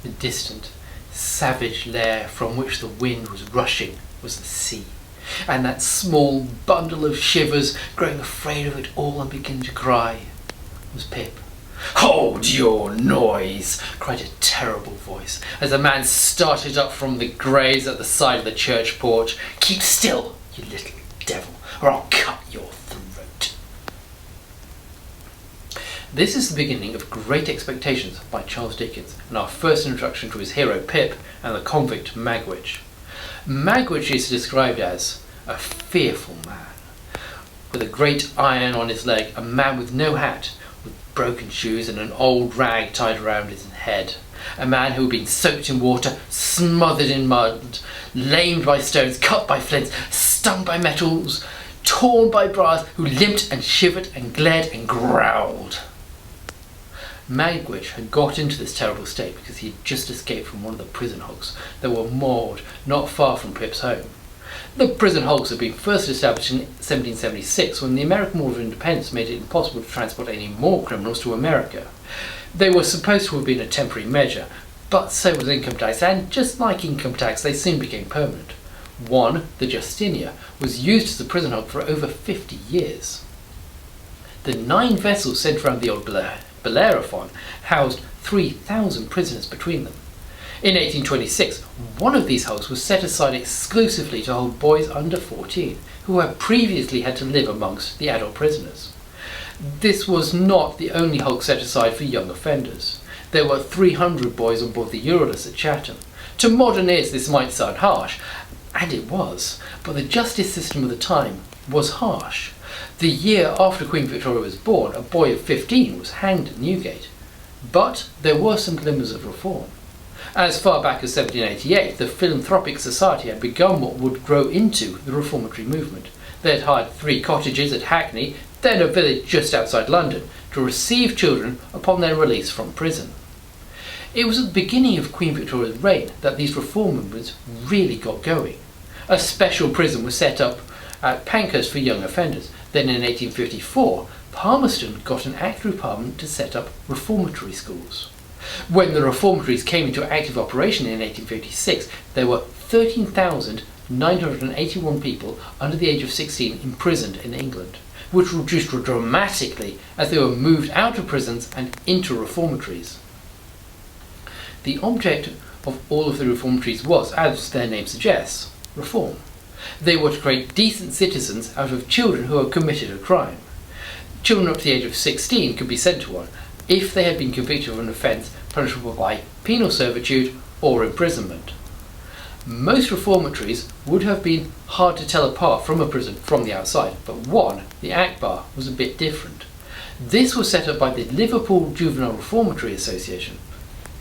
The distant, savage lair from which the wind was rushing was the sea, and that small bundle of shivers, growing afraid of it all and beginning to cry, was Pip. "Hold your noise!" cried a terrible voice, as a man started up from the graves at the side of the church porch. "Keep still, you little devil, or I'll cut your throat." This is the beginning of Great Expectations by Charles Dickens, and our first introduction to his hero Pip and the convict Magwitch. Magwitch is described as a fearful man, with a great iron on his leg, a man with no hat, with broken shoes and an old rag tied around his head, a man who had been soaked in water, smothered in mud, lamed by stones, cut by flints, stung by metals, torn by briars, who limped and shivered and glared and growled. Magwitch had got into this terrible state because he had just escaped from one of the prison hulks that were moored not far from Pip's home. The prison hulks had been first established in 1776 when the American War of Independence made it impossible to transport any more criminals to America. They were supposed to have been a temporary measure, but so was income tax, and just like income tax, they soon became permanent. One, the Justinia, was used as a prison hulk for over 50 years. The 9 vessels sent around the old Bellerophon housed 3,000 prisoners between them. In 1826, one of these hulks was set aside exclusively to hold boys under 14, who had previously had to live amongst the adult prisoners. This was not the only hulk set aside for young offenders. There were 300 boys on board the Euryalus at Chatham. To modern ears this might sound harsh, and it was, but the justice system of the time was harsh. The year after Queen Victoria was born, a boy of 15 was hanged at Newgate. But there were some glimmers of reform. As far back as 1788, the Philanthropic Society had begun what would grow into the reformatory movement. They had hired 3 cottages at Hackney, then a village just outside London, to receive children upon their release from prison. It was at the beginning of Queen Victoria's reign that these reform movements really got going. A special prison was set up at Pankhurst for young offenders. Then in 1854, Palmerston got an act through Parliament to set up reformatory schools. When the reformatories came into active operation in 1856, there were 13,981 people under the age of 16 imprisoned in England, which reduced dramatically as they were moved out of prisons and into reformatories. The object of all of the reformatories was, as their name suggests, reform. They were to create decent citizens out of children who had committed a crime. Children up to the age of 16 could be sent to one if they had been convicted of an offence punishable by penal servitude or imprisonment. Most reformatories would have been hard to tell apart from a prison from the outside, but one, the Akbar, was a bit different. This was set up by the Liverpool Juvenile Reformatory Association.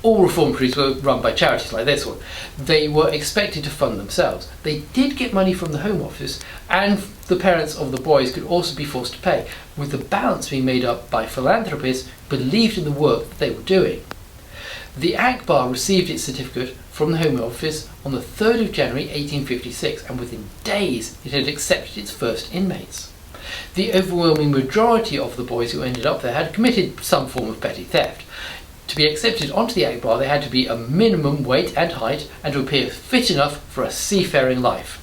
All reformatories were run by charities like this one. They were expected to fund themselves. They did get money from the Home Office, and the parents of the boys could also be forced to pay, with the balance being made up by philanthropists who believed in the work that they were doing. The Akbar received its certificate from the Home Office on the 3rd of January 1856, and within days it had accepted its first inmates. The overwhelming majority of the boys who ended up there had committed some form of petty theft. To be accepted onto the Akbar, they had to be a minimum weight and height and to appear fit enough for a seafaring life.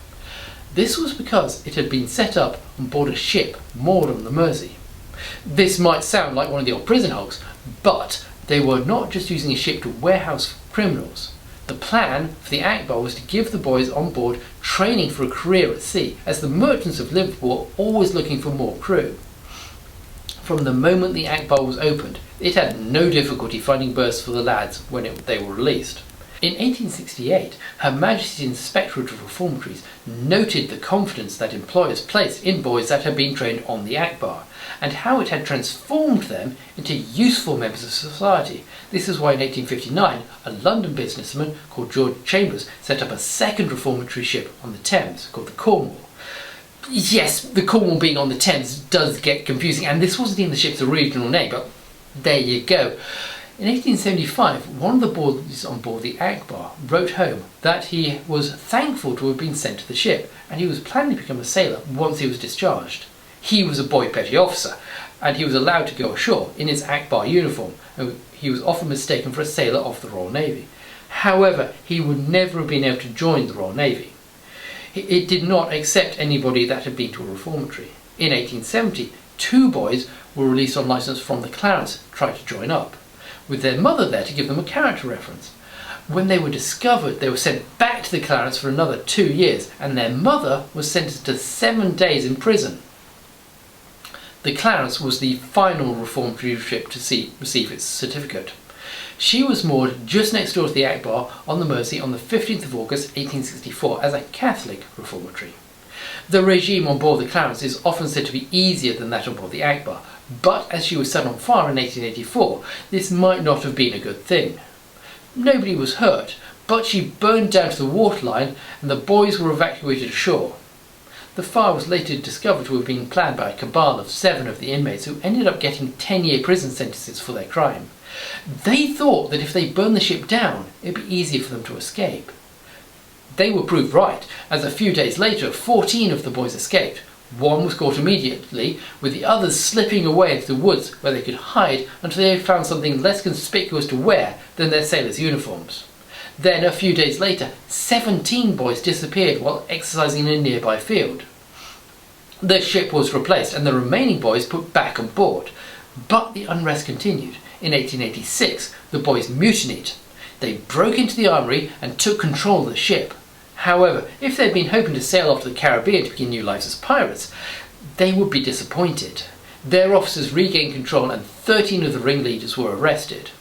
This was because it had been set up on board a ship moored on the Mersey. This might sound like one of the old prison hulks, but they were not just using a ship to warehouse criminals. The plan for the Akbar was to give the boys on board training for a career at sea, as the merchants of Liverpool were always looking for more crew. From the moment the Akbar was opened, it had no difficulty finding berths for the lads when they were released. In 1868, Her Majesty's Inspectorate of Reformatories noted the confidence that employers placed in boys that had been trained on the Akbar, and how it had transformed them into useful members of society. This is why in 1859, a London businessman called George Chambers set up a second reformatory ship on the Thames called the Cornwall. Yes, the Cornwall being on the Thames does get confusing, and this wasn't even the ship's original name, but there you go. In 1875, one of the boys on board the Akbar wrote home that he was thankful to have been sent to the ship, and he was planning to become a sailor once he was discharged. He was a boy petty officer, and he was allowed to go ashore in his Akbar uniform, and he was often mistaken for a sailor of the Royal Navy. However, he would never have been able to join the Royal Navy. It did not accept anybody that had been to a reformatory. In 1870, 2 boys were released on licence from the Clarence to try to join up, with their mother there to give them a character reference. When they were discovered, they were sent back to the Clarence for another 2 years, and their mother was sentenced to 7 days in prison. The Clarence was the final reformatory ship to receive its certificate. She was moored just next door to the Akbar on the Mersey on the 15th of August 1864 as a Catholic reformatory. The regime on board the Clarence is often said to be easier than that on board the Akbar, but as she was set on fire in 1884, this might not have been a good thing. Nobody was hurt, but she burned down to the waterline and the boys were evacuated ashore. The fire was later discovered to have been planned by a cabal of 7 of the inmates who ended up getting 10-year prison sentences for their crime. They thought that if they burned the ship down, it would be easier for them to escape. They were proved right, as a few days later 14 of the boys escaped. 1 was caught immediately, with the others slipping away into the woods where they could hide until they found something less conspicuous to wear than their sailors' uniforms. Then, a few days later, 17 boys disappeared while exercising in a nearby field. The ship was replaced and the remaining boys put back on board, but the unrest continued. In 1886, the boys mutinied. They broke into the armoury and took control of the ship. However, if they'd been hoping to sail off to the Caribbean to begin new lives as pirates, they would be disappointed. Their officers regained control and 13 of the ringleaders were arrested.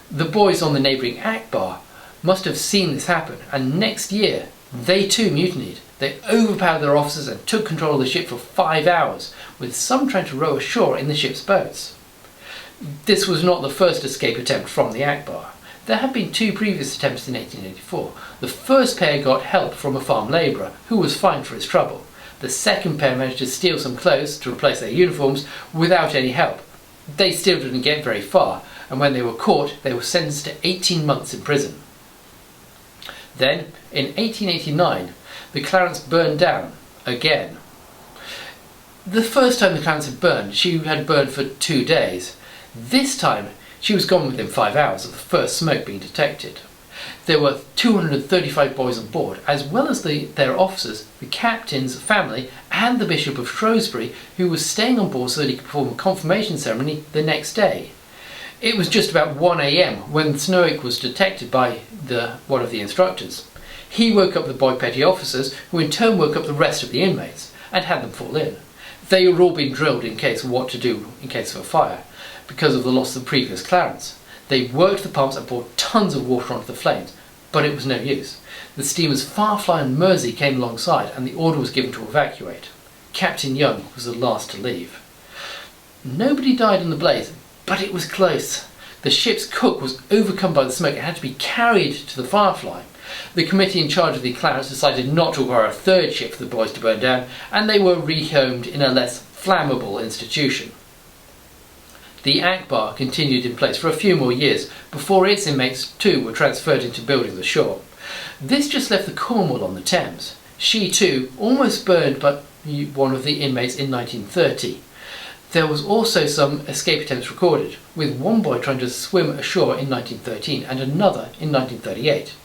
The boys on the neighbouring Akbar must have seen this happen, and next year they too mutinied. They overpowered their officers and took control of the ship for 5 hours, with some trying to row ashore in the ship's boats. This was not the first escape attempt from the Akbar. There had been 2 previous attempts in 1884. The first pair got help from a farm labourer, who was fined for his trouble. The second pair managed to steal some clothes to replace their uniforms without any help. They still didn't get very far, and when they were caught, they were sentenced to 18 months in prison. Then, in 1889, the Clarence burned down again. The first time the Clarence had burned, she had burned for 2 days. This time, she was gone within 5 hours of the first smoke being detected. There were 235 boys on board, as well as their officers, the captain's family, and the Bishop of Shrewsbury, who was staying on board so that he could perform a confirmation ceremony the next day. It was just about 1 a.m. when smoke was detected by one of the instructors. He woke up the boy petty officers, who in turn woke up the rest of the inmates, and had them fall in. They were all being drilled in case of what to do in case of a fire, because of the loss of the previous Clarence. They worked the pumps and poured tons of water onto the flames, but it was no use. The steamers Firefly and Mersey came alongside and the order was given to evacuate. Captain Young was the last to leave. Nobody died in the blaze, but it was close. The ship's cook was overcome by the smoke and had to be carried to the Firefly. The committee in charge of the Clarence decided not to require a 3rd ship for the boys to burn down, and they were rehomed in a less flammable institution. The Akbar continued in place for a few more years before its inmates too were transferred into buildings ashore. This just left the Cornwall on the Thames. She too almost burned by one of the inmates in 1930. There was also some escape attempts recorded, with one boy trying to swim ashore in 1913 and another in 1938.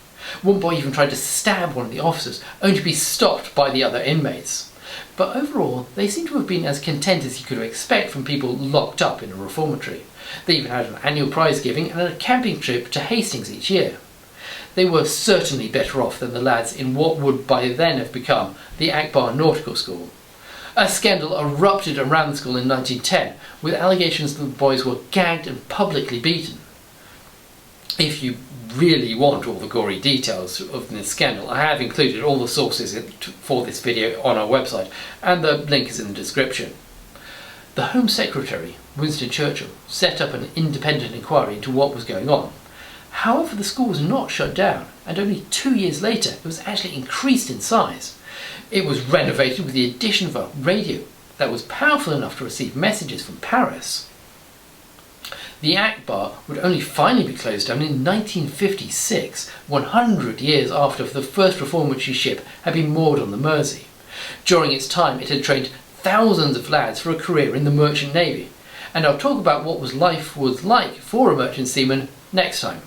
One boy even tried to stab one of the officers, only to be stopped by the other inmates. But overall, they seem to have been as content as you could expect from people locked up in a reformatory. They even had an annual prize giving and a camping trip to Hastings each year. They were certainly better off than the lads in what would by then have become the Akbar Nautical School. A scandal erupted around the school in 1910, with allegations that the boys were gagged and publicly beaten. If you really want all the gory details of this scandal, I have included all the sources for this video on our website, and the link is in the description. The Home Secretary, Winston Churchill, set up an independent inquiry into what was going on. However, the school was not shut down, and only 2 years later it was actually increased in size. It was renovated with the addition of a radio that was powerful enough to receive messages from Paris. The Akbar would only finally be closed down in 1956, 100 years after the first reformatory ship had been moored on the Mersey. During its time, it had trained thousands of lads for a career in the merchant navy, and I'll talk about what life was like for a merchant seaman next time.